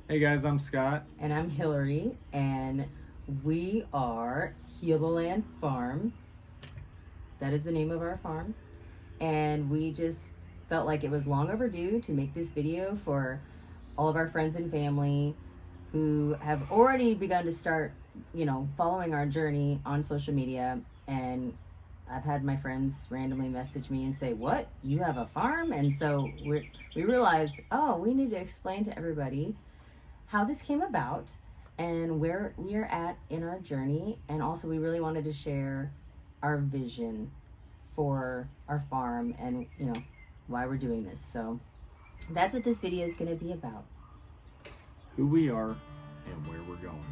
Hey guys, I'm Scott. And I'm Hillary, and we are Heal the Land Farm. That is the name of our farm. And we just felt like it was long overdue to make this video for all of our friends and family who have already begun to start, following our journey on social media. And I've had my friends randomly message me and say, "What? You have a farm?" And so we realized, we need to explain to everybody how this came about and where we are at in our journey. And also, we really wanted to share our vision for our farm and, why we're doing this. So that's what this video is going to be about. Who we are and where we're going.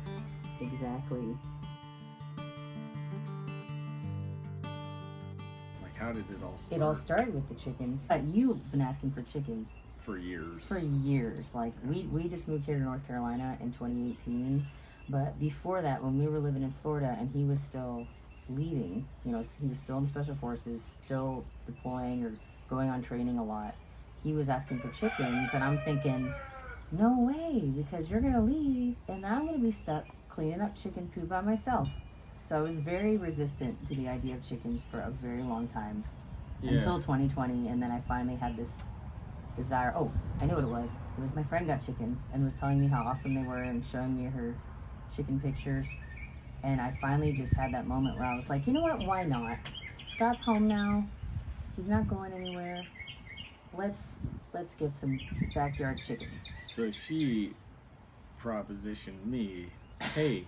Exactly. Like, how did it all start? It all started with the chickens. You've been asking for chickens. For years. For years. Like, we just moved here to North Carolina in 2018. But before that, when we were living in Florida and he was still leading, he was still in the Special Forces, still deploying or going on training a lot, he was asking for chickens. And I'm thinking, no way, because you're going to leave and I'm going to be stuck cleaning up chicken poop by myself. So I was very resistant to the idea of chickens for a very long time, until 2020. And then I finally had this desire. Oh, I know what it was. It was my friend got chickens and was telling me how awesome they were and showing me her chicken pictures. And I finally just had that moment where I was like, you know what? Why not? Scott's home now. He's not going anywhere. Let's get some backyard chickens. So she propositioned me, "Hey,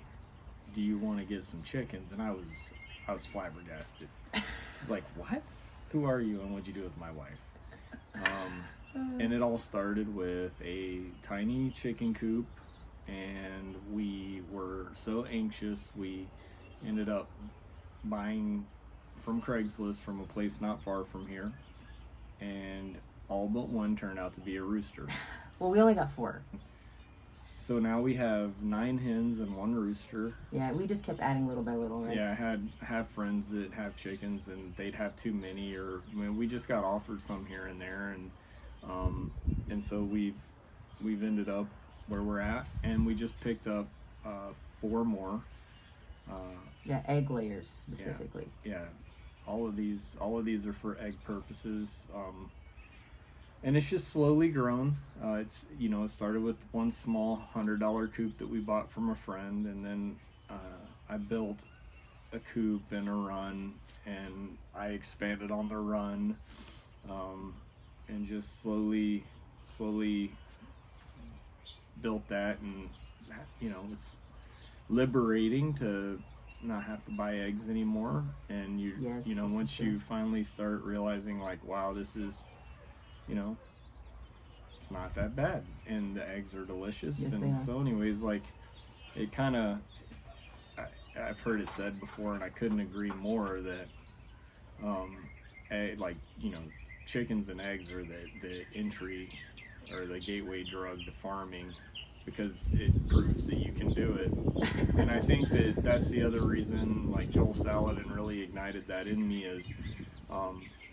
do you want to get some chickens?" And I was flabbergasted. I was like, "What? Who are you and what'd you do with my wife?" And it all started with a tiny chicken coop, and we were so anxious we ended up buying from Craigslist from a place not far from here, and all but one turned out to be a rooster. Well, we only got 4. So now we have 9 hens and 1 rooster. Yeah, we just kept adding little by little, right? Yeah, I have friends that have chickens and they'd have too many, or we just got offered some here and there, and so we've ended up where we're at, and we just picked up 4 more. Egg layers specifically. Yeah, all of these are for egg purposes, and it's just slowly grown. It started with one small $100 coop that we bought from a friend, and then I built a coop and a run, and I expanded on the run, and just slowly built that. And it's liberating to not have to buy eggs anymore, and once you finally start realizing, like, wow, this is it's not that bad, and the eggs are delicious. Yes, and so anyways, like, it kind of, I've heard it said before, and I couldn't agree more, that chickens and eggs are the entry or the gateway drug to farming, because it proves that you can do it. And I think that's the other reason, like, Joel Salatin really ignited that in me, is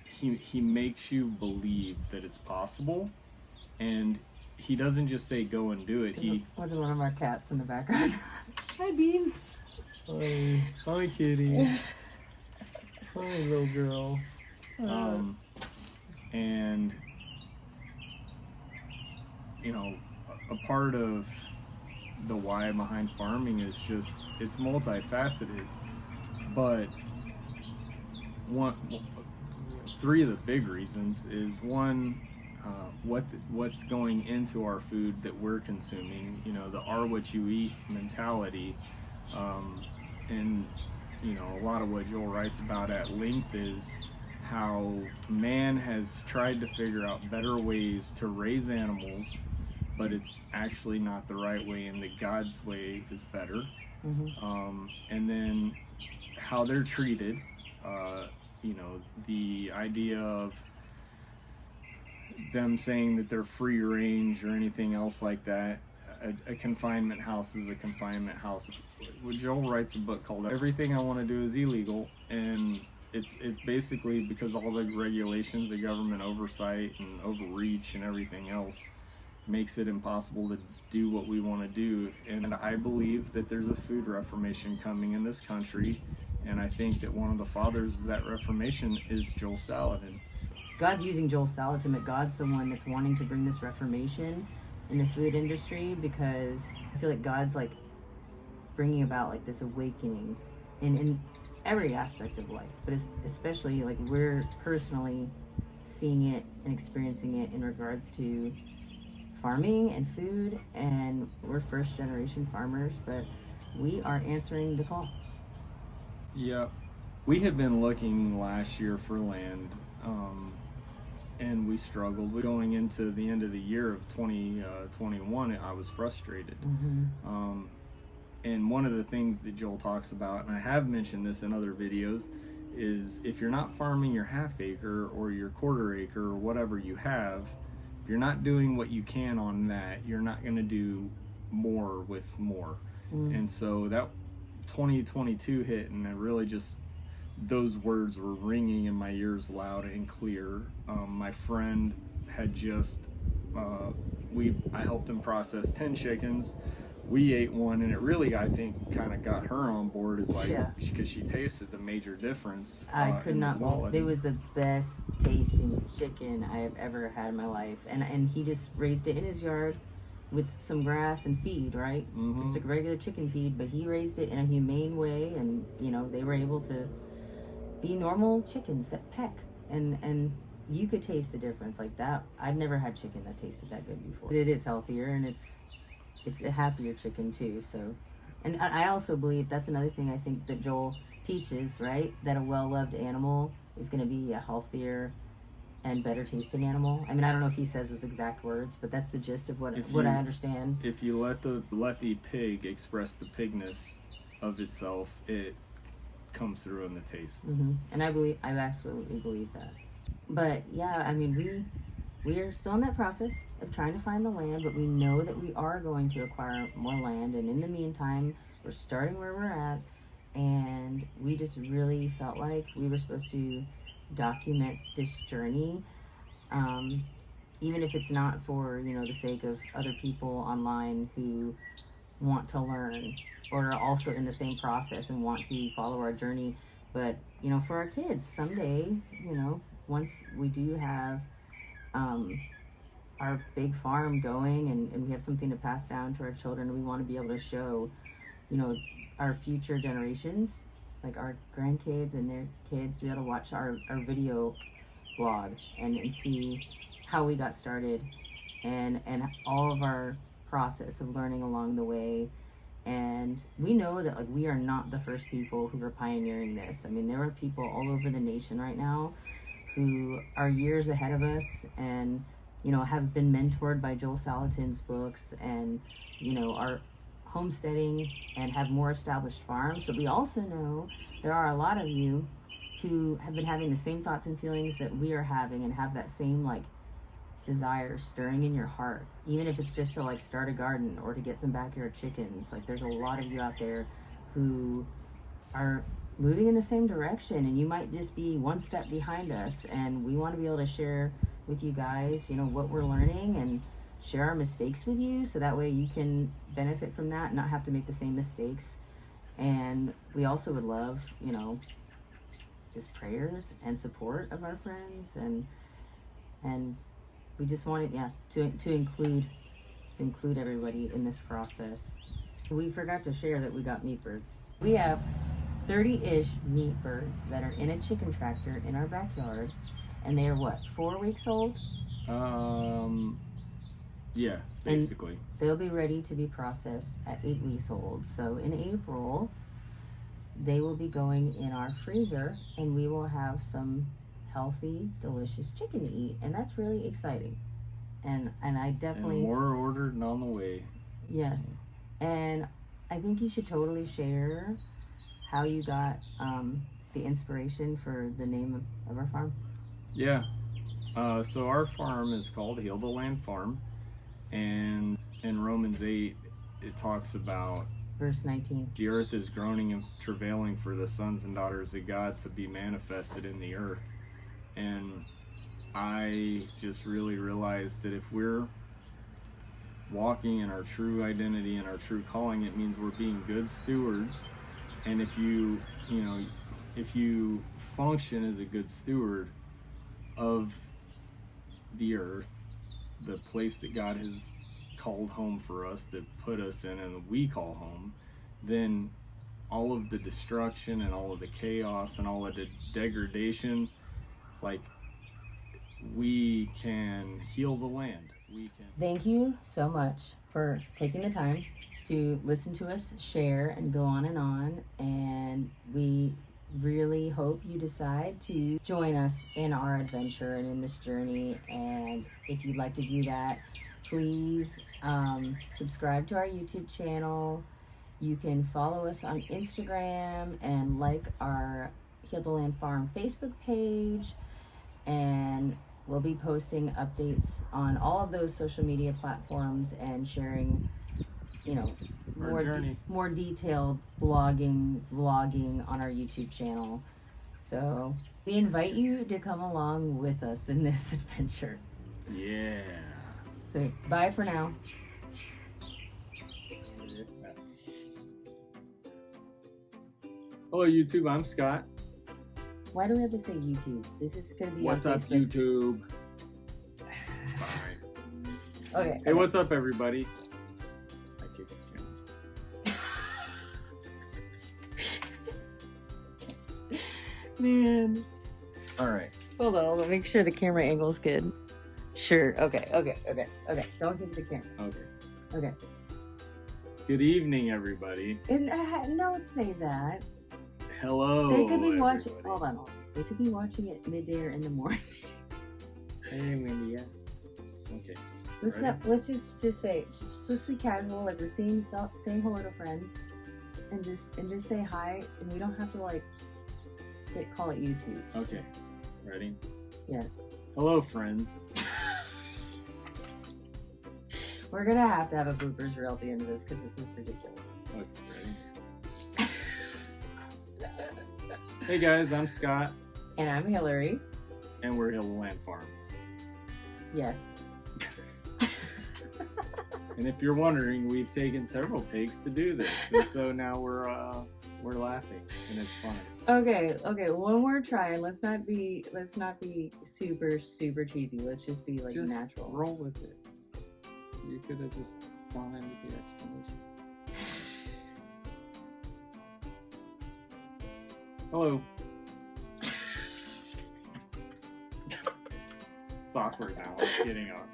he makes you believe that it's possible, and he doesn't just say go and do it. Look at one of our cats in the background. Hi, Beans. Hi, kitty. Hi, little girl. And a part of the why behind farming is just, it's multifaceted, but 3 of the big reasons is, one, what's going into our food that we're consuming, the "are what you eat" mentality, and a lot of what Joel writes about at length is how man has tried to figure out better ways to raise animals, but it's actually not the right way, and that God's way is better. Mm-hmm. And then how they're treated, the idea of them saying that they're free range or anything else like that. A confinement house is a confinement house. Joel writes a book called "Everything I Want to Do Is Illegal," and it's basically because all the regulations, the government oversight and overreach and everything else, makes it impossible to do what we want to do. And I believe that there's a food reformation coming in this country, and I think that one of the fathers of that reformation is Joel Salatin. God's using Joel Salatin, but God's the one that's wanting to bring this reformation in the food industry, because I feel like God's like bringing about like this awakening in every aspect of life, but especially like we're personally seeing it and experiencing it in regards to farming and food. And we're first generation farmers, but we are answering the call. Yeah, we had been looking last year for land, and we struggled. Going into the end of the year of 2021, I was frustrated. And one of the things that Joel talks about, and I have mentioned this in other videos, is if you're not farming your half acre or your quarter acre or whatever you have, if you're not doing what you can on that, you're not going to do more with more. And so that 2022 hit, and it really just, those words were ringing in my ears loud and clear. My friend had just, I helped him process 10 chickens. We ate one, and it really, I think, kind of got her on board. Is like, because she tasted the major difference. I could not believe it was the best tasting chicken I have ever had in my life, and he just raised it in his yard with some grass and feed, right? Just a regular chicken feed, but he raised it in a humane way, and you know they were able to be normal chickens that peck, and you could taste the difference like that. I've never had chicken that tasted that good before. It is healthier, and it's a happier chicken too. So, and I also believe that's another thing I think that Joel teaches, right? That a well-loved animal is going to be a healthier and better tasting animal. I mean, I don't know if he says those exact words, but that's the gist of what I understand. If you let the pig express the pigness of itself, it comes through in the taste. And I absolutely believe that. But yeah, I mean, we are still in that process of trying to find the land, but we know that we are going to acquire more land. And in the meantime, we're starting where we're at, and we just really felt like we were supposed to document this journey, even if it's not for, you know, the sake of other people online who want to learn or are also in the same process and want to follow our journey. But, you know, for our kids, someday, you know, once we do have our big farm going and we have something to pass down to our children, we want to be able to show, you know, our future generations, like our grandkids and their kids, to be able to watch our video blog and see how we got started and all of our process of learning along the way. And we know that like we are not the first people who are pioneering this. I mean, there are people all over the nation right now who are years ahead of us and, you know, have been mentored by Joel Salatin's books and, you know, are homesteading and have more established farms. But we also know there are a lot of you who have been having the same thoughts and feelings that we are having and have that same like desire stirring in your heart, even if it's just to like start a garden or to get some backyard chickens. Like there's a lot of you out there who are moving in the same direction, and you might just be one step behind us, and we want to be able to share with you guys, you know, what we're learning and share our mistakes with you, so that way you can benefit from that and not have to make the same mistakes. And we also would love, you know, just prayers and support of our friends, and we just wanted, to include everybody in this process. We forgot to share that we got meat birds. We have 30-ish meat birds that are in a chicken tractor in our backyard, and they are what, 4 weeks old? Yeah, basically. And they'll be ready to be processed at 8 weeks old. So in April, they will be going in our freezer, and we will have some healthy, delicious chicken to eat, and that's really exciting. And I definitely... And more ordered and on the way. Yes. And I think you should totally share how you got the inspiration for the name of our farm. Yeah. So our farm is called Heal the Land Farm, and in Romans 8, it talks about verse 19. The earth is groaning and travailing for the sons and daughters of God to be manifested in the earth. And I just really realized that if we're walking in our true identity and our true calling. It means we're being good stewards. And if you function as a good steward of the earth, the place that God has called home for us, that put us in and we call home, then all of the destruction and all of the chaos and all of the degradation, like, we can heal the land. We can. Thank you so much for taking the time to listen to us share and go on. And we really hope you decide to join us in our adventure and in this journey. And if you'd like to do that, please subscribe to our YouTube channel. You can follow us on Instagram and like our Heal the Land Farm Facebook page. And we'll be posting updates on all of those social media platforms and sharing, more detailed vlogging on our YouTube channel. So we invite you to come along with us in this adventure. Yeah. So bye for now. Hello, YouTube. I'm Scott. Why do we have to say YouTube? This is going to be What's on up, Facebook. YouTube? Fine. Okay. Hey, what's up, everybody? I kicked the camera. Man. All right. Hold on. Make sure the camera angle's good. Sure. Okay. Don't give the camera. Okay. Good evening, everybody. And don't say that. Hello. They could be watching. everybody. Hold on. They could be watching it midday or in the morning. Hey, Wendy. Yeah. Okay. Let's Ready? not. Let's just say. Let's be casual. Like we're saying hello to friends, and just say hi. And we don't have to call it YouTube. Okay. Ready? Yes. Hello, friends. We're gonna have to have a bloopers reel at the end of this because this is ridiculous. Okay. Ready? Hey, guys. I'm Scott, And I'm Hillary. and we're Hill the Land Farm. Yes. And if you're wondering, we've taken several takes to do this, and so now we're laughing, and it's fun. Okay. One more try, and let's not be super cheesy. Let's just be Just natural. roll with it. You could have just gone in with the explanation. Hello. It's awkward now. It's getting awkward.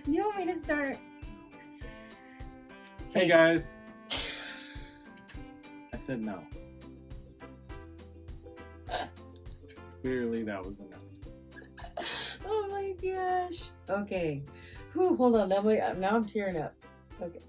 You want me to start? Hey, guys. I said no. Clearly, that was enough. Oh my gosh. Okay. Whew, hold on. Now I'm tearing up. Okay.